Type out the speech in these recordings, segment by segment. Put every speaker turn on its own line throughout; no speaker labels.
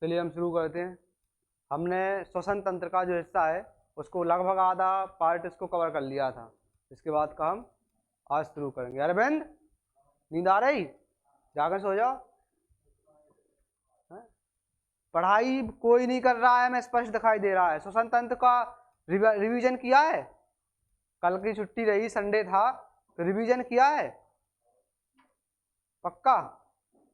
चलिए हम शुरू करते हैं। हमने श्वसन तंत्र का जो हिस्सा है उसको लगभग आधा पार्ट इसको कवर कर लिया था। इसके बाद का हम आज शुरू करेंगे। अरविंद, नींद आ रही? जाकर सो जाओ। पढ़ाई कोई नहीं कर रहा है, मैं स्पष्ट दिखाई दे रहा है। श्वसन तंत्र का रिवीजन किया है? कल की छुट्टी रही, संडे था, तो रिवीजन किया है? पक्का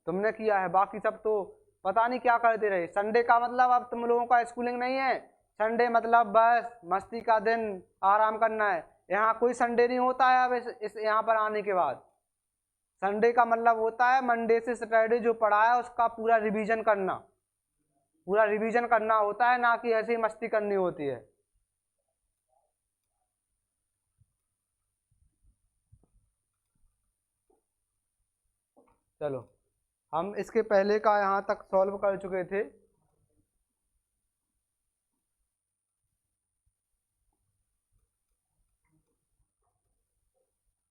तुमने किया है? बाकी सब तो पता नहीं क्या करते रहे। संडे का मतलब अब तुम लोगों का स्कूलिंग नहीं है। संडे मतलब बस मस्ती का दिन, आराम करना है। यहाँ कोई संडे नहीं होता है। अब इस यहाँ पर आने के बाद संडे का मतलब होता है मंडे से सैटरडे जो पढ़ा है उसका पूरा रिवीजन करना। पूरा रिवीजन करना होता है, ना कि ऐसे ही मस्ती करनी होती है। चलो, हम इसके पहले का यहाँ तक सॉल्व कर चुके थे।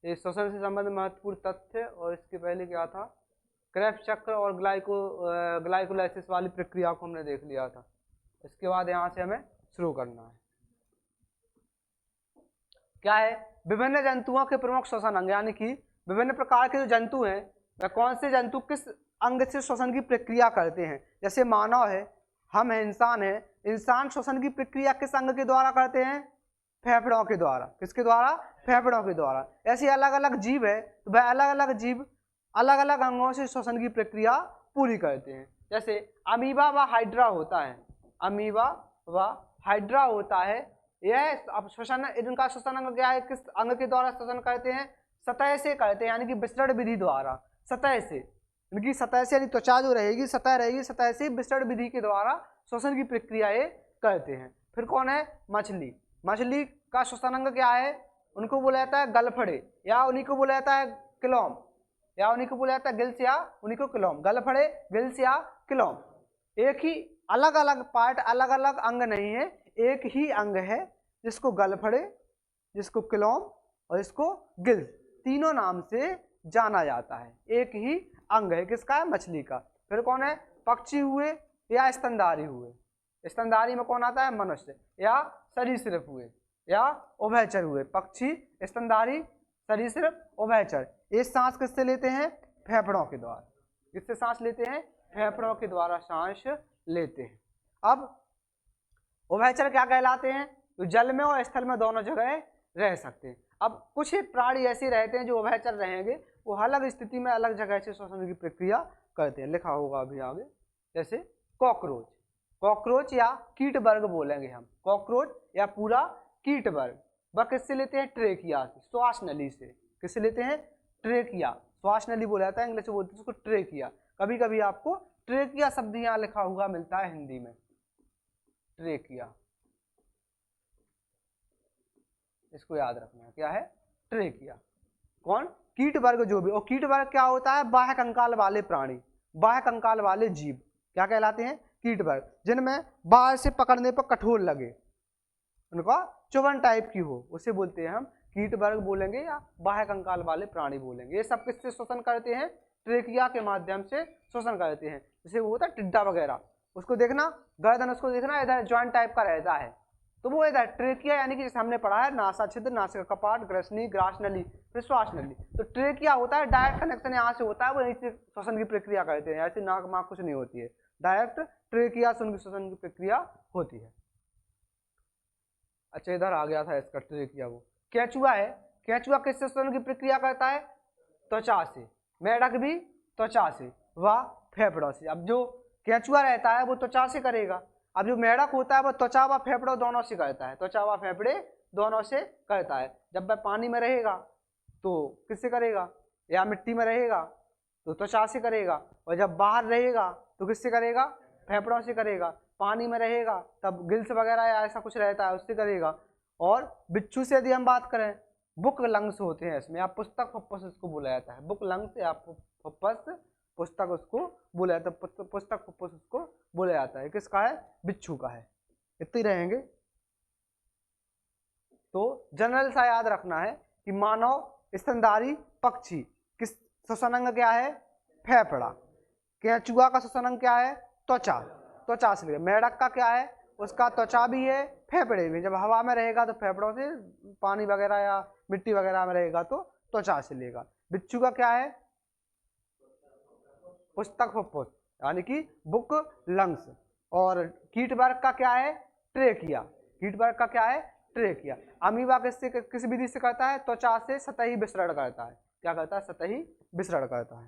ये श्वसन से संबंधित महत्वपूर्ण तथ्य, और इसके पहले क्या था, क्रेब्स चक्र और ग्लाइकोलाइसिस वाली प्रक्रिया को हमने देख लिया था। इसके बाद यहाँ से हमें शुरू करना है। क्या है? विभिन्न जंतुओं के प्रमुख श्वसन अंग, यानी कि विभिन्न प्रकार के जो जंतु हैं वह कौन से जंतु किस अंग से श्वसन की प्रक्रिया करते हैं। जैसे मानव है, हम है, इंसान है। इंसान श्वसन की प्रक्रिया किस अंग के द्वारा करते हैं? फेफड़ों के द्वारा। किसके द्वारा? फेफड़ों के द्वारा। ऐसे अलग अलग जीव है तो वह अलग अलग जीव अलग अलग अंगों से श्वसन की प्रक्रिया पूरी करते हैं। जैसे अमीबा व हाइड्रा होता है। अमीबा व हाइड्रा होता है। यह अब श्वसन, इनका श्वसन अंग क्या है? किस अंग के द्वारा श्वसन करते हैं? सतह से करते हैं, यानी कि विसरण विधि द्वारा। सतह से, इनकी सतह से, यानी त्वचा जो रहेगी, सतह रहेगी, सतह से विसरण विधि के द्वारा श्वसन की प्रक्रिया ये करते हैं। फिर कौन है? मछली। मछली का श्वसन अंग क्या है? उनको बोला जाता है गलफड़े, या उन्हीं को बोला जाता है क्लोम, या उन्हीं को बोला जाता है गिल्स, या उन्हीं को क्लोम। गलफड़े, गिल्स या क्लोम। एक ही, अलग अलग पार्ट, अलग अलग अंग नहीं है, एक ही अंग है जिसको गलफड़े, जिसको क्लोम और इसको गिल्स, तीनों नाम से जाना जाता है। एक ही अंग है। किसका है? मछली का। फिर कौन है? पक्षी हुए या स्तनधारी हुए। स्तनधारी में कौन आता है? मनुष्य। या सरीसृप हुए या उभयचर हुए। पक्षी, स्तनधारी, सरीसृप, उभयचर। ये सांस किससे लेते हैं? फेफड़ों के द्वारा। किससे सांस लेते हैं? फेफड़ों के द्वारा सांस लेते हैं। अब उभयचर क्या कहलाते हैं? तो जल में और स्थल में दोनों जगह रह सकते हैं। अब कुछ प्राणी ऐसे रहते हैं जो उभयचर रहेंगे, वो अलग स्थिति में अलग जगह से श्वसन की प्रक्रिया करते हैं। लिखा होगा अभी आगे। जैसे कॉकरोच, कॉकरोच या कीट वर्ग बोलेंगे हम। कॉकरोच या पूरा कीट वर्ग, वह किससे लेते हैं? ट्रेकिया से, श्वास नली से। किससे लेते हैं? ट्रेकिया, श्वास नली बोला जाता है, इंग्लिश में बोलते हैं उसको ट्रेकिया। कभी कभी आपको ट्रेकिया शब्द यहाँ लिखा हुआ मिलता है हिंदी में, ट्रेकिया। इसको याद रखना है, क्या है? ट्रेकिया। कौन? कीट वर्ग जो भी। और कीट वर्ग क्या होता है? बाह्य कंकाल वाले प्राणी, बाह्य कंकाल वाले जीव क्या कहलाते हैं? कीट वर्ग। जिनमें बाहर से पकड़ने पर कठोर लगे, उनका चुभन टाइप की हो, उसे बोलते हैं हम कीट वर्ग बोलेंगे, या बाह्य कंकाल वाले प्राणी बोलेंगे। ये सब किससे श्वसन करते हैं? ट्रेकिया के माध्यम से श्वसन करते हैं। जैसे वो होता है टिड्डा वगैरह, उसको देखना, गर्दन उसको देखना, इधर जॉइंट टाइप का रहता है, तो वो इधर ट्रेकिया, यानी कि जैसे हमने पढ़ा है नासा छिद्र, नासिका कपाट, ग्रसनी, ग्रास नली, फिर श्वास नली। तो ट्रेकिया होता है, डायरेक्ट कनेक्शन यहाँ से होता है, वो यहीं से श्वसन की प्रक्रिया करते हैं। ऐसे नाक माक कुछ नहीं होती है, डायरेक्ट ट्रेकिया से उनकी श्वसन की प्रक्रिया होती है। अच्छा, इधर आ गया था इसका ट्रेकिया। वो केंचुआ है। केंचुआ किससे श्वसन की प्रक्रिया करता है? त्वचा से। मेढक भी त्वचा से व फेफड़ों से। अब जो केंचुआ रहता है वो त्वचा से करेगा। अब जो मेढक होता है वो त्वचा व फेफड़ों दोनों से करता है, त्वचा व फेफड़े दोनों से करता है। जब वह पानी में रहेगा तो किससे करेगा? या मिट्टी में रहेगा तो त्वचा से करेगा, और जब बाहर रहेगा तो किससे करेगा? फेफड़ों से करेगा। पानी में रहेगा तब गिल्स वगैरह या ऐसा कुछ रहता है उससे करेगा। और बिच्छू से यदि हम बात करें, बुक लंग्स होते हैं इसमें, या पुस्तक फुफ्फुस उसको बोला जाता है। बुक लंग्स या फुफ्फुस, पुस्तक उसको बोला जाता है, पुस्तक फुफ्फुस उसको बोला जाता है। किसका है? बिच्छू का है। इतने ही रहेंगे। तो जनरल सा याद रखना है कि मानव, स्तनधारी, पक्षी किस श्वसन अंग क्या है? फेफड़ा। केंचुआ का श्वसन अंग क्या है? त्वचा। त्वचा से लेगा। मेढक का क्या है, उसका त्वचा भी है, फेफड़े भी। जब हवा में रहेगा तो फेफड़ों से, पानी वगैरह या मिट्टी वगैरह में रहेगा तो त्वचा से लेगा। बिच्छू का क्या है, पुस्तक फुफ्फुस यानी कि बुक लंग्स। और कीट वर्ग का क्या है, ट्रेकिया। कीट वर्ग का क्या है, ट्रेकिया। अमीबा किससे, किस विधि से करता है, त्वचा से सतही विसरण करता है। क्या करता है, सतही विसरण करता है।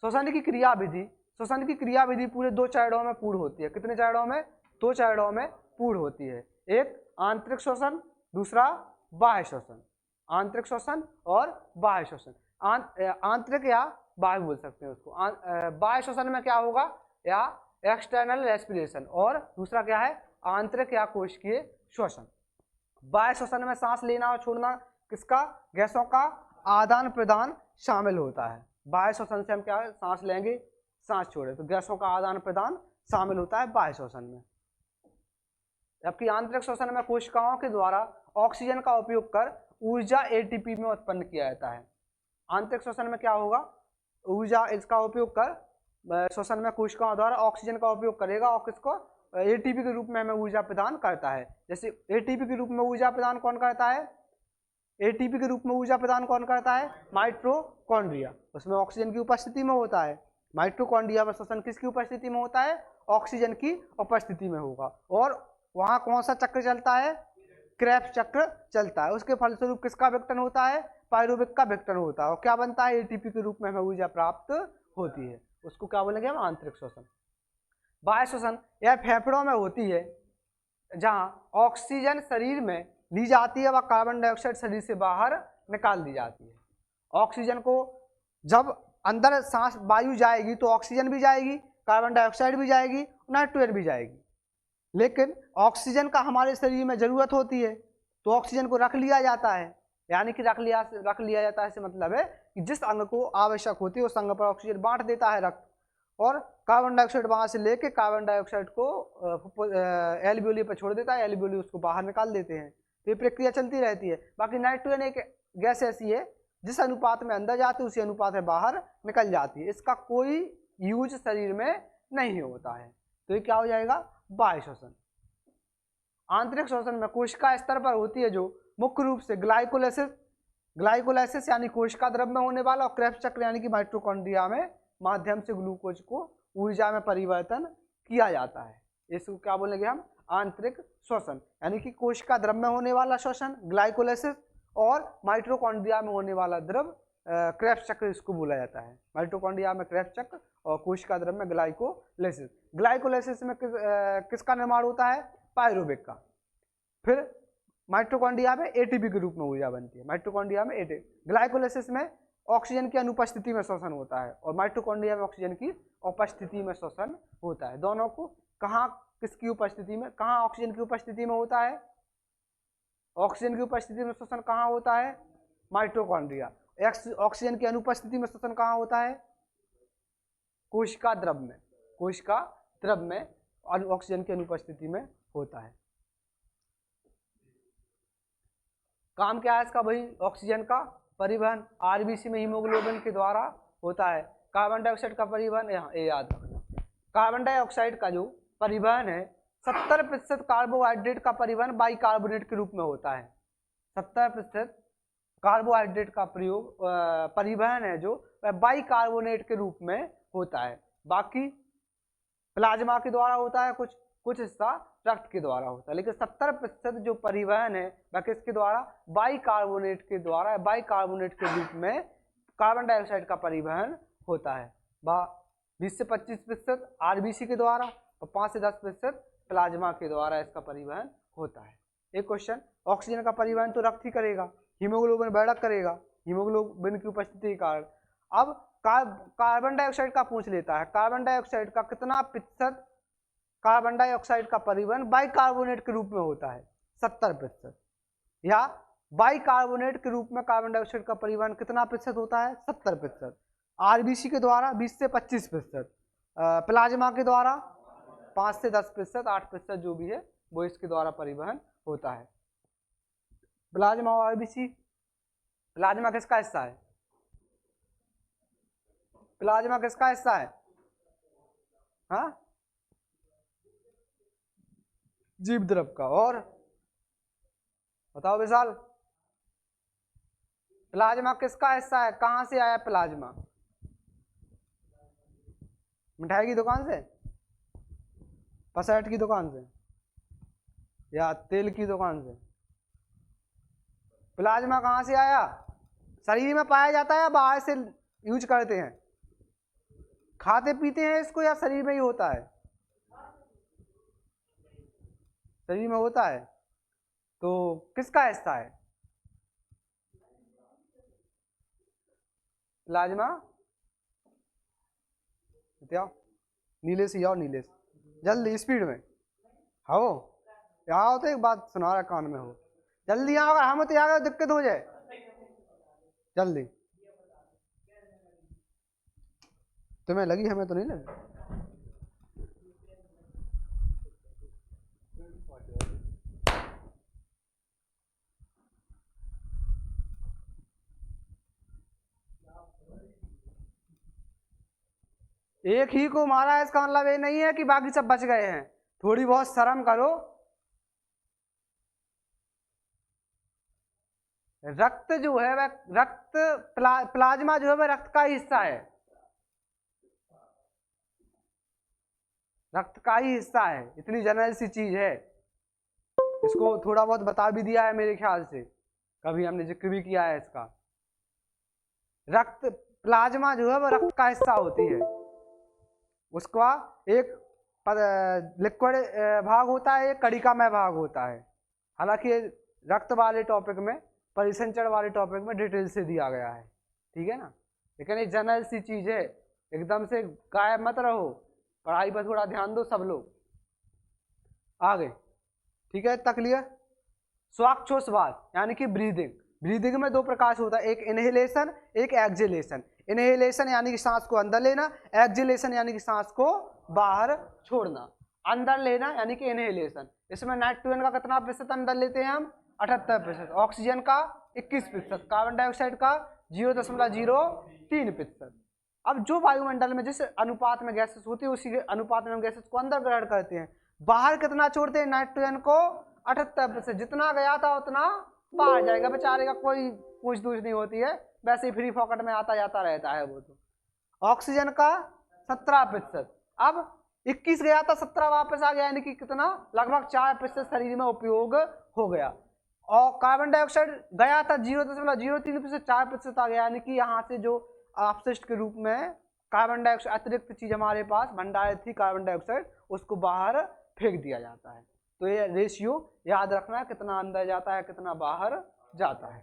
श्वसन की क्रिया विधि, श्वसन की क्रिया विधि पूरे 2 चरणों में पूर्ण होती है। कितने चरणों में, 2 चरणों में पूर्ण होती है। एक आंतरिक श्वसन, दूसरा बाह्य श्वसन। आंतरिक श्वसन और बाह्य श्वसन। आंतरिक या बाह्य बोल सकते हैं उसको। बाह्य श्वसन में क्या होगा, या एक्सटर्नल रेस्पिरेशन, और दूसरा क्या है, आंतरिक या कोशिकीय श्वसन। बाह्य श्वसन में सांस लेना और छोड़ना किसका, गैसों का आदान प्रदान शामिल होता है। बाह्य श्वसन से हम क्या है, सांस लेंगे, सांस छोड़े, तो गैसों का आदान प्रदान शामिल होता है बाह्य श्वसन में। जबकि आंतरिक श्वसन में कोशिकाओं के द्वारा ऑक्सीजन का उपयोग कर ऊर्जा एटीपी में उत्पन्न किया जाता है। आंतरिक श्वसन में क्या होगा, ऊर्जा इसका उपयोग कर श्वसन में कोशिकाओं द्वारा ऑक्सीजन का उपयोग करेगा और किसको, एटीपी के रूप में हमें ऊर्जा प्रदान करता है। जैसे एटीपी के रूप में ऊर्जा प्रदान कौन करता है, एटीपी के रूप में ऊर्जा प्रदान कौन करता है, माइटोकॉन्ड्रिया। उसमें ऑक्सीजन की उपस्थिति में होता है। माइटोकॉन्ड्रिया में श्वसन किसकी उपस्थिति में होता है, ऑक्सीजन की उपस्थिति में होगा। और वहां कौन सा चक्र चलता है, क्रेब्स चक्र चलता है। उसके फलस्वरूप किसका विघटन होता है, पायरुविक का विघटन होता है। और क्या बनता है, एटीपी के रूप में हमें ऊर्जा प्राप्त होती है। उसको क्या बोलेंगे हम, आंतरिक श्वसन। बाह्य श्वसन यह फेफड़ों में होती है, जहां ऑक्सीजन शरीर में ली जाती है व कार्बन डाइऑक्साइड शरीर से बाहर निकाल दी जाती है। ऑक्सीजन को जब अंदर सांस वायु जाएगी तो ऑक्सीजन भी जाएगी, कार्बन डाइऑक्साइड भी जाएगी, नाइट्रोजन भी जाएगी। लेकिन ऑक्सीजन का हमारे शरीर में जरूरत होती है तो ऑक्सीजन को रख लिया जाता है। यानी कि रख लिया जाता है, इससे मतलब है कि जिस अंग को आवश्यक होती है उस अंग पर ऑक्सीजन बांट देता है रक्त, और कार्बन डाइऑक्साइड वहां से लेके कार्बन डाइऑक्साइड को एल्वियोली पर छोड़ देता है, एल्वियोली उसको बाहर निकाल देते हैं। तो ये प्रक्रिया चलती रहती है। बाकी नाइट्रोजन एक गैस ऐसी है जिस अनुपात में अंदर जाती है उसी अनुपात में बाहर निकल जाती है। इसका कोई यूज शरीर में नहीं होता है। तो ये क्या हो जाएगा, बाह्य श्वसन। आंतरिक श्वसन में कोशिका स्तर पर होती है, जो मुख्य रूप से ग्लाइकोलाइसिस यानी कोशिका द्रव में होने वाला, और क्रेब्स चक्र यानी कि माइटोकॉन्ड्रिया में माध्यम से ग्लूकोज को ऊर्जा में परिवर्तन किया जाता है। इसको क्या बोलेंगे हम, आंतरिक श्वसन। यानी कि कोशिका द्रव में होने वाला श्वसन ग्लाइकोलाइसिस, और माइटोकॉन्ड्रिया में होने वाला द्रव क्रेब्स चक्र इसको बोला जाता है। माइटोकॉन्ड्रिया में क्रेब्स चक्र और कोशिका द्रव में ग्लाइकोलाइसिस। ग्लाइकोलाइसिस में किसका निर्माण होता है, पायरुविक का। फिर माइटोकॉन्ड्रिया में एटीपी के रूप में ऊर्जा बनती है। माइटोकॉन्ड्रिया में एटीपी, ग्लाइकोलाइसिस में ऑक्सीजन की अनुपस्थिति में श्वसन होता है, और माइटोकॉन्ड्रिया में ऑक्सीजन की उपस्थिति में श्वसन होता है। दोनों को कहाँ, किसकी उपस्थिति में, कहाँ ऑक्सीजन की उपस्थिति में होता है, ऑक्सीजन की उपस्थिति में श्वसन कहाँ होता है, माइटोकॉन्ड्रिया। ऑक्सीजन की अनुपस्थिति में श्वसन कहाँ होता है, कोशिका द्रव में। कोशिका द्रव में ऑक्सीजन की अनुपस्थिति में होता है। काम क्या है इसका, भाई ऑक्सीजन का परिवहन आरबीसी में हीमोग्लोबिन के द्वारा होता है। कार्बन डाइऑक्साइड का परिवहन, यहाँ ये याद रखना, कार्बन डाइऑक्साइड का जो परिवहन है 70% कार्बोहाइड्रेट का परिवहन बाइकार्बोनेट के रूप में होता है। 70% कार्बोहाइड्रेट का प्रयोग परिवहन है जो बाइकार्बोनेट के रूप में होता है। बाकी प्लाज्मा के द्वारा होता है, कुछ हिस्सा रक्त के द्वारा होता है, लेकिन 70% जो परिवहन है वह किसके द्वारा, बाइकार्बोनेट के द्वारा, बाइकार्बोनेट के रूप में कार्बन डाइऑक्साइड का परिवहन होता है। 20 से 25% आरबीसी के द्वारा और 5 से 10% प्लाज्मा के द्वारा इसका परिवहन होता है। एक क्वेश्चन, ऑक्सीजन का परिवहन तो रक्त ही करेगा, हीमोग्लोबिन बैठक करेगा हीमोग्लोबिन की उपस्थिति के कारण। अब कार्बन डाइऑक्साइड का पूछ लेता है, कार्बन डाइऑक्साइड का कितना प्रतिशत कार्बन डाइऑक्साइड का परिवहन बाइकार्बोनेट के रूप में होता है, 70%। या बाइकार्बोनेट के रूप में कार्बन डाइऑक्साइड का परिवहन कितना प्रतिशत होता है, 70%। आरबीसी के द्वारा 20 से 25%, प्लाज्मा के द्वारा 5 से 10%, 8% जो भी है वो इसके द्वारा परिवहन होता है। प्लाज्मा और आरबीसी, प्लाज्मा किसका हिस्सा है, प्लाज्मा किसका हिस्सा है, हाँ जीव द्रव का। और बताओ विशाल, प्लाज्मा किसका हिस्सा है? कहां से आया प्लाज्मा? मिठाई की दुकान से, पसैट की दुकान से, या तेल की दुकान से? प्लाज्मा कहां से आया? शरीर में पाया जाता है या बाहर से यूज करते हैं? खाते पीते हैं इसको या शरीर में ही होता है? शरीर में होता है। तो किसका हिस्सा है प्लाज्मा? नीलेश आओ, नीलेश जल्दी स्पीड में आओ, यहाँ हो तो एक बात सुना रहा कान में हो, जल्दी आओ, अगर हम तो यहाँ दिक्कत हो जाए, जल्दी। तुम्हें लगी, हमें तो नहीं लगी। एक ही को मारा है, इसका मतलब ये नहीं है कि बाकी सब बच गए हैं। थोड़ी बहुत शर्म करो। रक्त जो है वह प्लाज्मा जो है वह रक्त का हिस्सा है, रक्त का ही हिस्सा है। इतनी जनरल सी चीज है, इसको थोड़ा बहुत बता भी दिया है मेरे ख्याल से, कभी हमने जिक्र भी किया है इसका। रक्त प्लाज्मा जो है वह रक्त का हिस्सा होती है। उसका एक लिक्विड भाग होता है, एक कणिकामय भाग होता है। हालांकि रक्त वाले टॉपिक में, परिसंचरण वाले टॉपिक में डिटेल से दिया गया है, ठीक है ना। लेकिन एक जनरल सी चीज है, एकदम से गायब मत रहो, पढ़ाई पर थोड़ा ध्यान दो सब लोग। आगे ठीक है, तक क्लियर। श्वासोच्छ्वास यानी कि ब्रीदिंग। ब्रीदिंग में दो प्रकार से होता है, एक इनहेलेशन, एक एक्सहेलेशन। इनहेलेशन यानी कि सांस को अंदर लेना, एक्सहेलेशन यानी कि सांस को बाहर छोड़ना। अंदर लेना यानी कि इनहेलेशन, इसमें नाइट्रोजन का कितना प्रतिशत अंदर लेते हैं हम? 78%। ऑक्सीजन का 21%, कार्बन डाइऑक्साइड का 0.03%। अब जो वायुमंडल में जिस अनुपात में गैसेस होती है उसी के अनुपात में हम गैसेस को अंदर ग्रहण करते हैं। बाहर कितना छोड़ते हैं? नाइट्रोजन को 78%। जितना गया था उतना बाहर जाएगा, बेचारे का कोई पूछ दूछ नहीं होती है, वैसे ही फ्री फॉकेट में आता जाता रहता है वो तो। ऑक्सीजन का 17%। अब 21 गया था, 17 वापस आ गया, यानी कि कितना? लगभग 4% शरीर में उपयोग हो गया। और कार्बन डाइऑक्साइड गया था 0.03%, 4% आ गया, यानी कि यहाँ से जो अपशिष्ट के रूप में कार्बन डाइऑक्साइड अतिरिक्त चीज हमारे पास भंडारित थी कार्बन डाइऑक्साइड, उसको बाहर फेंक दिया जाता है। तो ये रेशियो याद रखना है, कितना अंदर जाता है कितना बाहर जाता है।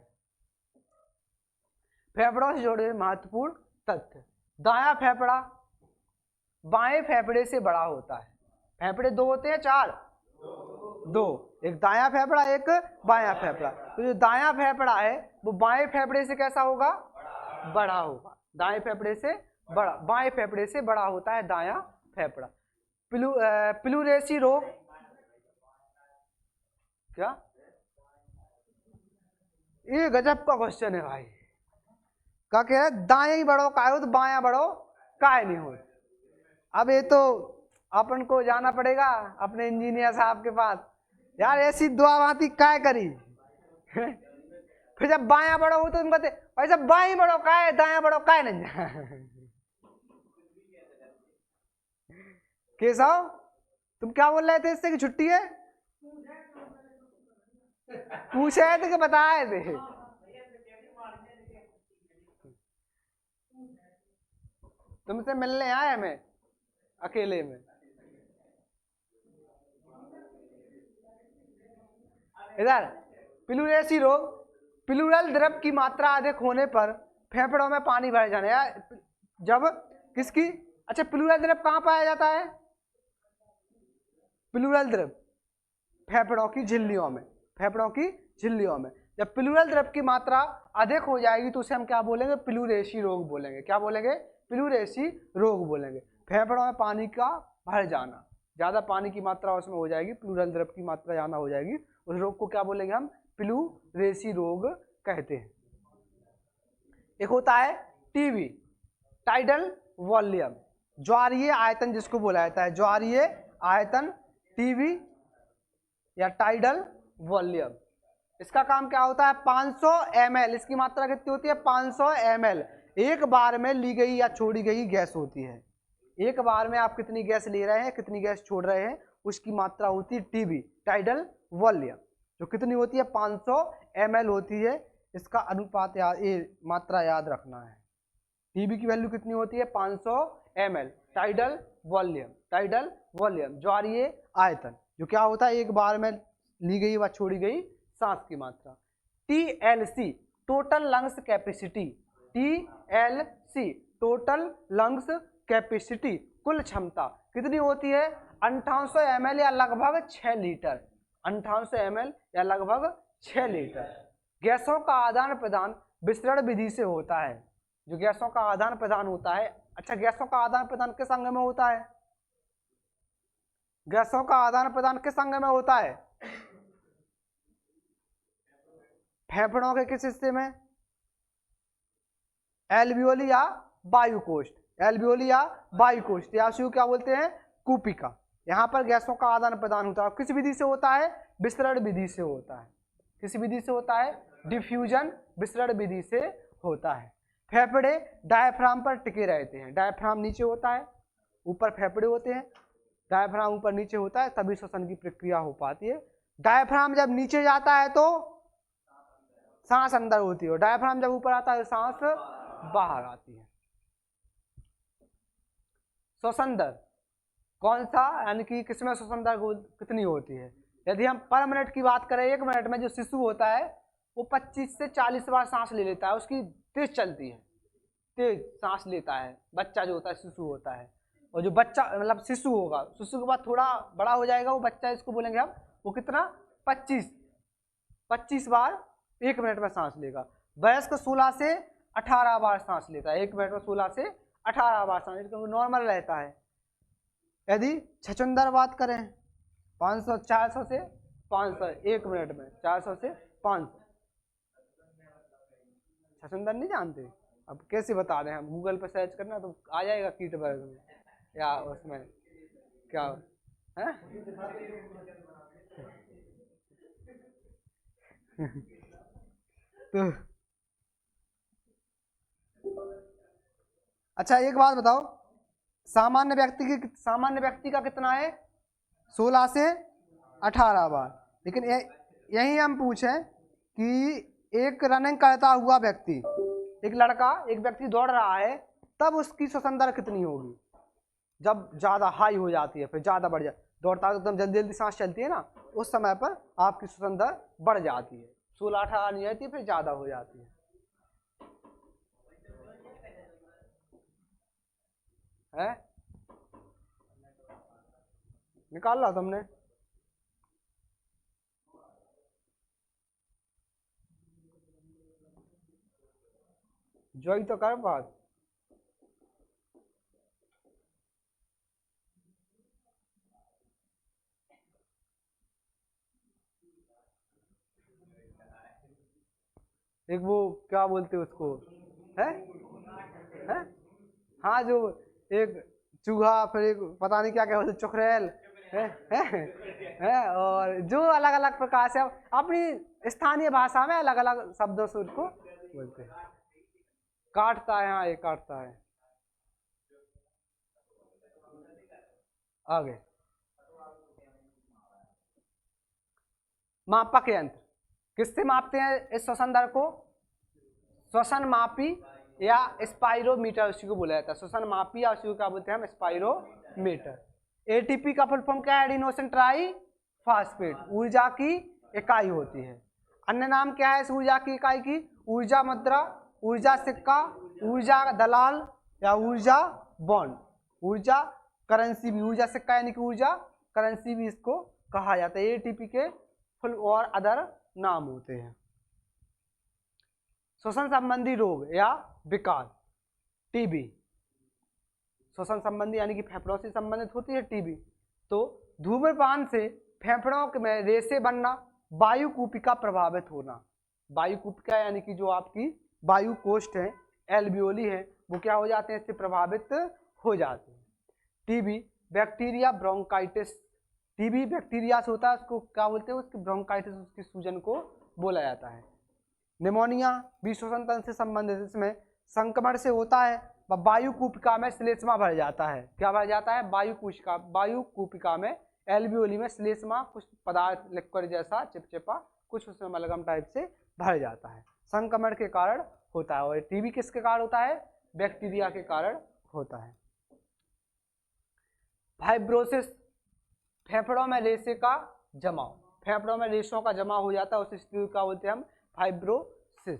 फेफड़ों से जुड़े महत्वपूर्ण तथ्य। दायां फेफड़ा बाएं फेफड़े से बड़ा होता है। फेफड़े दो होते हैं, चार? दो। एक दायां फेफड़ा, एक बायां फेफड़ा। तो जो दायां फेफड़ा है वो बाएं फेफड़े से कैसा होगा? बड़ा होगा। दाएं फेफड़े से बड़ा, बाएं फेफड़े से बड़ा होता है दायां फेफड़ा। प्लूरेसी रोग क्या? ये गजब का क्वेश्चन है भाई। क्या कह रहे? दाएं ही बढ़ो काय हो तो बायां बढ़ो काय नहीं हो। अब ये तो अपन को जाना पड़ेगा अपने इंजीनियर साहब के पास, यार ऐसी दुआ बाती काय करी। फिर जब बायां बढ़ो हो तो तुम कहते भाई साहब बाएं बढ़ो काय, दायां बढ़ो काय नहीं। केशव तुम क्या बोल रहे थे इससे कि छुट्टी है? पूछे थे कि बताए थे? तुमसे मिलने आए हमें अकेले में। इधर प्लूरेसी रोग, प्लूरल द्रव की मात्रा अधिक होने पर फेफड़ों में पानी भर जाना। यार जब किसकी? अच्छा, प्लूरल द्रव कहाँ पाया जाता है? प्लूरल द्रव फेफड़ों की झिल्लियों में, फेफड़ों की झिल्लियों में। जब प्लूरल द्रव की मात्रा अधिक हो जाएगी तो उसे हम क्या बोलेंगे? प्लूरेसी रोग बोलेंगे। क्या बोलेंगे? प्लूरेसी रोग बोलेंगे। फेफड़ों में पानी का भर जाना, ज्यादा पानी की मात्रा उसमें हो जाएगी, प्लूरल द्रव की मात्रा ज्यादा हो जाएगी, उस रोग को क्या बोलेंगे हम? प्लूरेसी रोग कहते हैं। एक होता है टीवी, टाइडल वॉल्यूम, ज्वारीय आयतन जिसको बोला जाता है, ज्वारीय आयतन टीवी या टाइडल वॉल्यूम। इसका काम क्या होता है, 500 ml, इसकी मात्रा कितनी होती है, 500 ml एक बार में ली गई या छोड़ी गई गैस होती है। एक बार में आप कितनी गैस ले रहे हैं, कितनी गैस छोड़ रहे हैं, उसकी मात्रा होती है टीबी, टाइडल वॉल्यूम, जो कितनी होती है 500 ml होती है। इसका अनुपात मात्रा याद रखना है। टीबी की वैल्यू कितनी होती है 500 ml, tidal volume, tidal volume ज्वारीय आयतन, जो क्या होता है एक बार में ली गई व छोड़ी गई सांस की मात्रा। TLC total lungs capacity, TLC total lungs capacity कुल क्षमता कितनी होती है 5800 ml या लगभग 6 लीटर, 5800 ml या लगभग 6 लीटर। गैसों का आदान प्रदान विसरण विधि से होता है। जो गैसों का आदान प्रदान होता है, अच्छा गैसों का आदान प्रदान किस अंग में होता है, गैसों का आदान प्रदान किस अंग में होता है, फेफड़ों के किस हिस्से में, एल्वियोली या वायुकोष्ठ, एल्वियोली या वायुकोष्ठ, या उसको क्या बोलते हैं कूपिका। यहाँ पर गैसों का आदान प्रदान होता है, किस विधि से होता है, विसरण विधि से होता है। किस विधि से होता है, डिफ्यूजन विसरण विधि से होता है। फेफड़े डायफ्राम पर टिके रहते हैं, डायफ्राम नीचे होता है, ऊपर फेफड़े होते हैं, डायफ्राम ऊपर नीचे होता है, तभी श्वसन की प्रक्रिया हो पाती है। डायफ्राम जब नीचे जाता है तो सांस अंदर होती है, और डायफ्राम जब ऊपर आता है तो सांस बाहर आती है। श्वसन दर कौन सा, यानी कि किसमें श्वसन दर कितनी होती है। यदि हम पर मिनट की बात करें, 1 मिनट में जो शिशु होता है वो 25 से 40 बार सांस ले लेता है, उसकी तेज चलती है, तेज सांस लेता है बच्चा जो होता है, शिशु होता है। और जो बच्चा मतलब शिशु होगा, शिशु के बाद थोड़ा बड़ा हो जाएगा वो बच्चा, इसको बोलेंगे हम, वो कितना 25 बार 1 मिनट में सांस लेगा। वयस्क 16 से 18 बार सांस लेता है, 1 मिनट में 16 से 18 बार सांस, क्योंकि नॉर्मल रहता है। यदि छछूंदर बात करें, 500 400 से 500 1 मिनट में, 400 से 500। छछूंदर नहीं जानते, अब कैसे बता रहे हैं हम, गूगल पे सर्च करना तो आ जाएगा कीटबर्ग में या उसमें क्या है तो अच्छा एक बात बताओ, सामान्य व्यक्ति का कितना है 16 से 18 बार। लेकिन यही हम पूछें कि एक रनिंग करता हुआ व्यक्ति, एक लड़का, एक व्यक्ति दौड़ रहा है, तब उसकी श्वसन दर कितनी होगी, जब ज़्यादा हाई हो जाती है, फिर ज़्यादा बढ़ जाए, दौड़ता है एकदम जल्दी जल्दी सांस चलती है ना, उस समय पर आपकी श्वसन दर बढ़ जाती है, 16-18 नहीं रहती, फिर ज़्यादा हो जाती है? निकाल ला तुमने, जोई तो कर बात। एक वो क्या बोलते उसको है, हाँ जो एक चूहा, फिर एक पता नहीं क्या क्या बोलते, चुकरेल है, और जो अलग अलग प्रकार से अपनी स्थानीय भाषा में अलग अलग शब्दों से उसको बोलते हैं। काटता है, हाँ ये काटता है। आगे मापक यंत्र किससे मापते हैं इस श्वसन दर को, श्वसन मापी या स्पाइरोमीटर उसी को बोला जाता है, श्वसन मापी या उसी को क्या बोलते हैं हम, स्पाइरोमीटर। एटीपी का फुल फॉर्म क्या है, एडिनोसिन ट्राई फास्फेट, ऊर्जा की इकाई होती है। अन्य नाम क्या है इस ऊर्जा की इकाई की, ऊर्जा मुद्रा, ऊर्जा सिक्का, ऊर्जा दलाल या ऊर्जा बॉन्ड, ऊर्जा करेंसी भी, ऊर्जा सिक्का यानी कि ऊर्जा करेंसी भी इसको कहा जाता है। एटीपी के फुल और अदर नाम होते हैं। श्वसन संबंधी रोग या विकार, टीबी, श्वसन संबंधी यानी कि फेफड़ों से संबंधित होती है टीबी। तो धूम्रपान से फेफड़ों में रेशे बनना, वायु कूपिका प्रभावित होना, वायु कूपिका यानी कि जो आपकी वायु कोष्ठ है, एल्वियोली है, वो क्या हो जाते हैं, इससे प्रभावित हो जाते हैं। TB bacteria bronchitis TB bacteria से होता है, उसको क्या बोलते हैं, उसकी ब्रोंकाइटिस, उसकी सूजन को बोला जाता है। निमोनिया भी श्वसन तंत्र से संबंधित, इसमें संक्रमण से होता है, वायु कूपिका में श्लेष्मा भर जाता है। क्या भर जाता है? वायु कूपिका में, एल्वियोली में श्लेष्मा, कुछ पदार्थ लिक्विड जैसा चिपचिपा, कुछ उसमें मलगम टाइप से भर जाता है, संक्रमण के कारण होता है। और टीबी किसके कारण होता है? बैक्टीरिया के कारण होता है। फाइब्रोसिस, फेफड़ों में रेशे का जमाव, फेफड़ों में रेशों का जमा हो जाता है, उस स्थिति को क्या बोलते हैं हम? फाइब्रोसिस।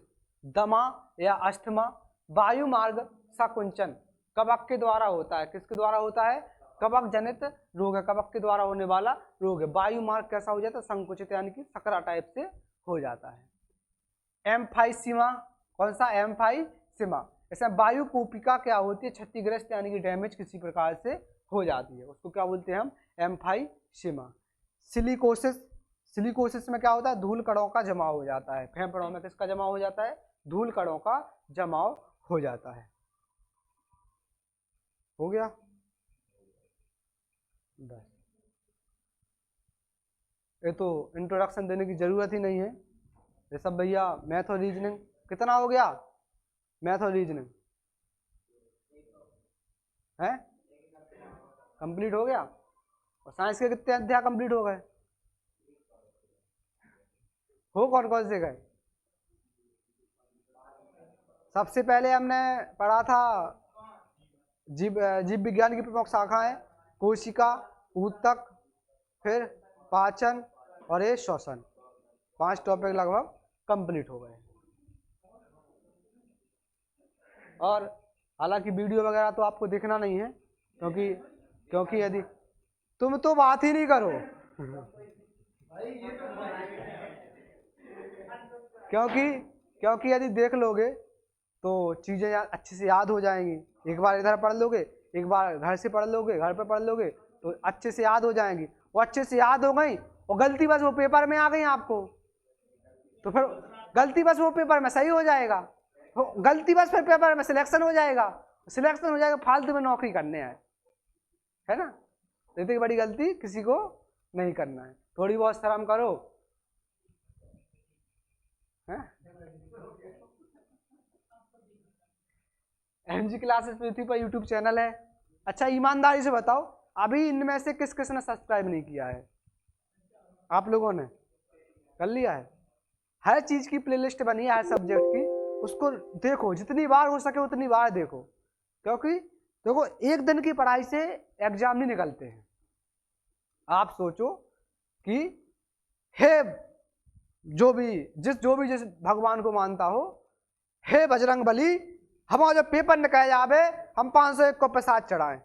दमा या अस्थमा, वायु मार्ग संकुंचन, कवक के द्वारा होता है। किसके द्वारा होता है? कवक जनित रोग है, कवक के द्वारा होने वाला रोग है। वायु मार्ग कैसा हो जाता है? संकुचित, यानी कि सकरा टाइप से हो जाता है। एम्फाइसीमा, कौन सा? एम्फाइसीमा, इसमें वायु कूपिका क्या होती है? क्षतिग्रस्त, यानी कि डैमेज किसी प्रकार से हो जाती है, उसको क्या बोलते हैं हम? एम्फाइसीमा। सिलिकोसिस, सिलिकोसिस में क्या होता है? धूल कणों का जमाव हो जाता है। फेफड़ों में किसका जमाव हो जाता है? धूल कणों का जमाव हो जाता है। हो गया बस, ये तो इंट्रोडक्शन देने की जरूरत ही नहीं है। ये सब भैया मैथ और रीजनिंग, कितना हो गया मैथ और रीजनिंग है? कंप्लीट हो गया। और साइंस के कितने अध्याय कंप्लीट हो गए? हो कौन कौन से गए? सबसे पहले हमने पढ़ा था जीव विज्ञान की प्रमुख शाखाएं, कोशिका, ऊतक, फिर पाचन और ये श्वसन। 5 टॉपिक लगभग कंप्लीट हो गए। और हालांकि वीडियो वगैरह तो आपको देखना नहीं है, क्योंकि यदि तुम तो बात ही नहीं करो क्योंकि यदि देख लोगे तो चीजें अच्छे से याद हो जाएंगी। एक बार इधर पढ़ लोगे, एक बार घर से पढ़ लोगे, घर पे पढ़ लोगे तो अच्छे से याद हो जाएंगी। वो अच्छे से याद हो गई और गलती बस वो पेपर में आ गई आपको, तो फिर गलती बस वो पेपर में सही हो जाएगा, गलती बस फिर पेपर में सिलेक्शन हो जाएगा, फालतू में नौकरी करने आए, है ना? तो इतनी बड़ी गलती किसी को नहीं करना है, थोड़ी बहुत शर्म करो, है? एमजी क्लासेस पृथ्वी पर यूट्यूब चैनल है। अच्छा ईमानदारी से बताओ, अभी इनमें से किस किस ने सब्सक्राइब नहीं किया है? आप लोगों ने कर लिया है? हर चीज की प्लेलिस्ट बनी है, हर सब्जेक्ट की, उसको देखो, जितनी बार हो सके उतनी बार देखो, क्योंकि देखो एक दिन की पढ़ाई से एग्जाम नहीं निकलते हैं। आप सोचो कि हे जो भी जिस भगवान को मानता हो, हे बजरंग बली, हमारा जो पेपर निकल जावे हम 501 को प्रसाद चढ़ाएं।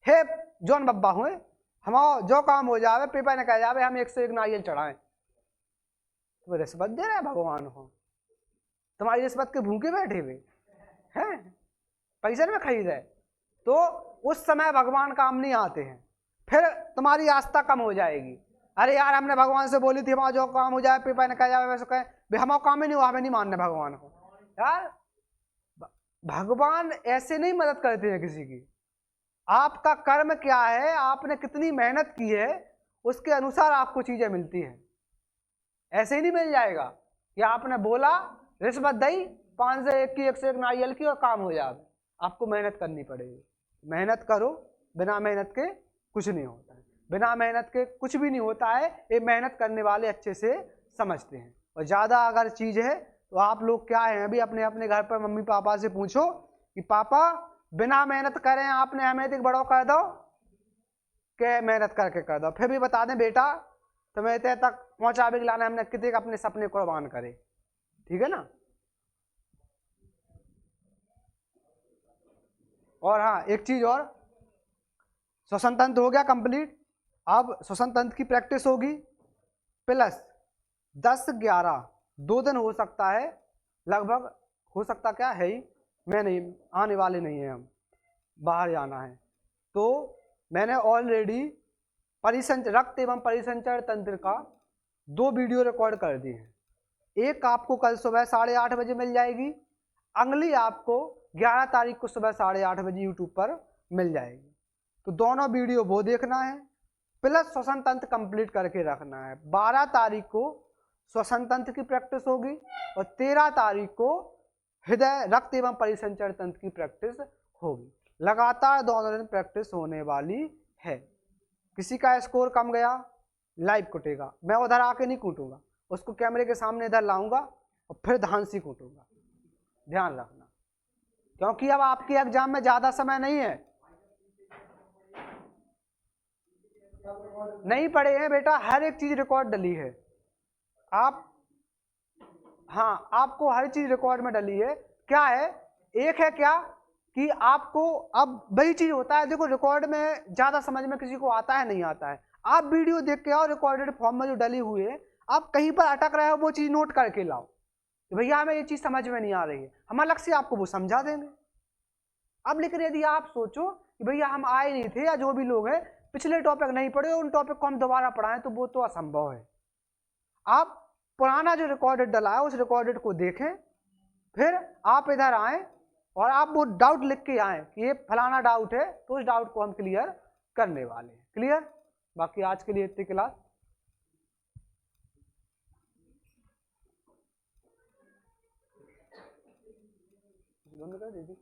हे जौन बब्बा हुए, हमारा जो काम हो जावे पेपर निकल जावे हम 101 नारियल चढ़ाएं। तो रिश्वत दे रहे हैं भगवान को? तुम्हारी रिश्वत के भूखे बैठे हुए हैं, पैसे में खरीद है, तो उस समय भगवान काम नहीं आते हैं, फिर तुम्हारी आस्था कम हो जाएगी। अरे यार हमने भगवान से बोली थी हमारा जो काम हो जाए पेपर निकल जाए, वैसे कहें हमारा काम ही नहीं हुआ, हमें नहीं मानने भगवान को। यार भगवान ऐसे नहीं मदद करते हैं किसी की। आपका कर्म क्या है, आपने कितनी मेहनत की है, उसके अनुसार आपको चीजें मिलती हैं। ऐसे ही नहीं मिल जाएगा कि आपने बोला रिश्वत दी 501 की 101 नारियल की और काम हो जाए। आपको मेहनत करनी पड़ेगी, मेहनत करो, बिना मेहनत के कुछ नहीं होता है, बिना मेहनत के कुछ भी नहीं होता है, ये मेहनत करने वाले अच्छे से समझते हैं। और ज़्यादा अगर चीज़ है तो आप लोग क्या है, अभी अपने अपने घर पर मम्मी पापा से पूछो कि पापा बिना मेहनत करें आपने हमें तक बड़ो कर दो, के मेहनत करके कर दो, फिर भी बता दें बेटा तुम्हें इतने तक पहुंचावे के लाने हमने कितने अपने सपने कुर्बान करे। ठीक है ना? और हाँ एक चीज और, श्वसन तंत्र हो गया कंप्लीट। अब श्वसन तंत्र की प्रैक्टिस होगी, प्लस 10-11 2 दिन हो सकता है, लगभग हो सकता क्या है ही, मैं नहीं आने वाले नहीं है, हम बाहर जाना है, तो मैंने ऑलरेडी रक्त एवं परिसंचरण तंत्र का 2 वीडियो रिकॉर्ड कर दिए हैं। एक आपको कल सुबह 8:30 बजे मिल जाएगी, अगली आपको 11 तारीख को सुबह 8:30 बजे यूट्यूब पर मिल जाएगी। तो दोनों वीडियो वो देखना है, प्लस श्वसन तंत्र कंप्लीट करके रखना है। 12 तारीख को श्वसन तंत्र की प्रैक्टिस होगी और 13 तारीख को हृदय रक्त एवं परिसंचरण तंत्र की प्रैक्टिस होगी। लगातार दोनों दिन प्रैक्टिस होने वाली है। किसी का स्कोर कम गया लाइव कूटेगा, मैं उधर आके नहीं कूटूंगा, उसको कैमरे के सामने इधर लाऊंगा और फिर ध्यान से कूटूंगा, ध्यान रखना, क्योंकि अब आपके एग्जाम में ज्यादा समय नहीं है। नहीं पढ़े हैं बेटा, हर एक चीज रिकॉर्ड डली है। आप हाँ, आपको हर चीज रिकॉर्ड में डली है। क्या है, एक है क्या कि आपको अब वही चीज होता है, देखो रिकॉर्ड में ज्यादा समझ में किसी को आता है नहीं आता है, आप वीडियो देख के आओ, रिकॉर्डेड फॉर्म में जो डली हुई है, आप कहीं पर अटक रहे हो वो चीज नोट करके लाओ, तो भैया हमें ये चीज समझ में नहीं आ रही है, हम अलग से आपको वो समझा देंगे। अब लेकिन यदि आप सोचो कि भैया हम आए नहीं थे या जो भी लोग हैं पिछले टॉपिक नहीं पढ़े, उन टॉपिक को हम दोबारा पढ़ाएं, तो वो तो असंभव है। आप पुराना जो रिकॉर्डेड डला है उस रिकॉर्डेड को देखें, फिर आप इधर आए और आप वो डाउट लिख के आए कि ये फलाना डाउट है, तो उस डाउट को हम क्लियर करने वाले हैं। क्लियर? बाकी आज के लिए इतनी क्लास। बंद कर दीजिए।